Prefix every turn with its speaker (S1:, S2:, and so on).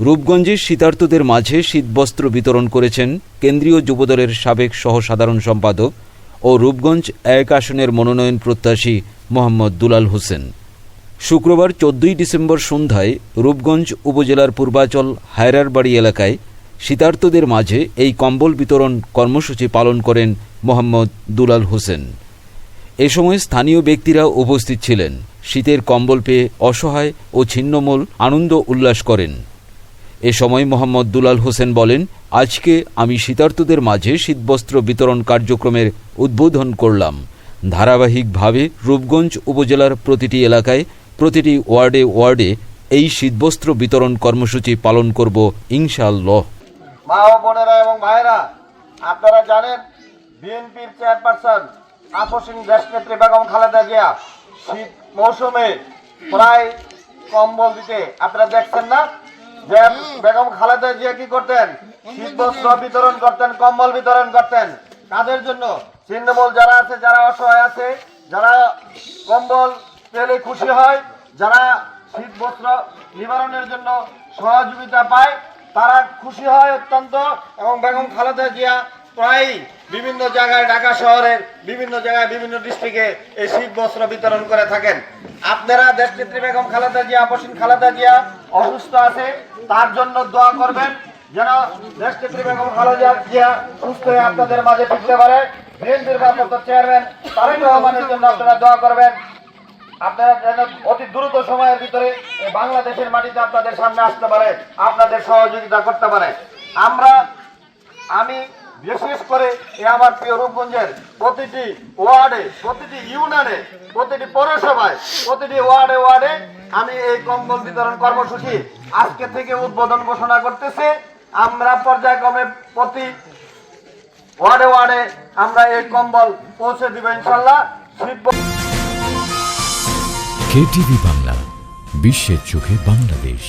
S1: রূপগঞ্জে শীতার্তদের মাঝে শীতবস্ত্র বিতরণ করেছেন কেন্দ্রীয় যুবদলের সাবেক সহ-সাধারণ সম্পাদক ও রূপগঞ্জ ১ আসনের মনোনয়ন প্রত্যাশী মোহাম্মদ দুলাল হোসেন। শুক্রবার ১৪ ডিসেম্বর সন্ধ্যায় রূপগঞ্জ উপজেলার পূর্বাচল হায়রারবাড়ি এলাকায় শীতার্তদের মাঝে এই কম্বল বিতরণ কর্মসূচি পালন করেন মোহাম্মদ দুলাল হোসেন। এ সময় স্থানীয় ব্যক্তিরা উপস্থিত ছিলেন। শীতের কম্বল পেয়ে অসহায় ও ছিন্নমূল আনন্দ উল্লাস করেন। এ সময় মোহাম্মদ দুলাল হোসেন বলেন, আজকে আমি শীতার্তদের মাঝে শীতবস্ত্র বিতরণ কার্যক্রমের উদ্বোধন করলাম। ধারাবাহিকভাবে রূপগঞ্জ উপজেলার প্রতিটি এলাকায় প্রতিটি ওয়ার্ডে ওয়ার্ডে এই শীতবস্ত্র বিতরণ কর্মসূচি পালন করব ইনশাআল্লাহ।
S2: মা ও বোনেরা এবং ভাইরা, আপনারা জানেন বিএনপির চেয়ারপারসন আপসীন দেশনেত্রী বেগম খালেদা জিয়া শীত মৌসুমে প্রায় কম্বল দিতে আপনারা দেখছেন না যে বেগম খালেদা জিয়া কি করতেন? শীতবস্ত্র বিতরণ করতেন, কম্বল বিতরণ করতেন। কাদের জন্য? ছিন্নমূল যারা আছে, যারা অসহায় আছে, যারা কম্বল পেলে খুশি হয়, যারা শীতবস্ত্র নিবারণের জন্য সহযোগিতা পায়, তারা খুশি হয় অত্যন্ত। এবং বেগম খালেদা জিয়া প্রায় বিভিন্ন জায়গায়, ঢাকা শহরের বিভিন্ন জায়গায়, বিভিন্ন ডিস্ট্রিক্টে এই শীতবস্ত্র বিতরণ করে থাকেন। আপনারা দেশনেত্রী বেগম খালেদা জিয়া, আপসীন খালেদা জিয়া অসুস্থ আছে, তার জন্য দোয়া করবেন যেন দেশনেত্রী বেগম খালেদা জিয়া সুস্থ হয়ে আপনাদের মাঝে ফিরতে পারে। বিএনপির ভারপ্রাপ্ত চেয়ারম্যান তারেক রহমানের জন্য আপনারা দোয়া করবেন। আপনারা যেন অতি দ্রুত সময়ের ভিতরে বাংলাদেশের মাটিতে আপনাদের সামনে আসতে পারে, আপনাদের সহযোগিতা করতে পারে। আমি বিশেষ করে আমার প্রিয় রূপগঞ্জের প্রতিটি ওয়ার্ডে, প্রতিটি ইউনিয়নে, প্রতিটি পৌরসভায়, প্রতিটি ওয়ার্ডে ওয়ার্ডে আমি এই কম্বল বিতরণ কর্মসূচি আজকে থেকে উদ্বোধন ঘোষণা করতেছি। আমরা পর্যায়ক্রমে প্রতি ওয়ার্ডে ওয়ার্ডে আমরা এই কম্বল পৌঁছে দিব ইনশাল্লাহ।
S3: কেটিভি বাংলা, বিশ্বের চোখে বাংলাদেশ।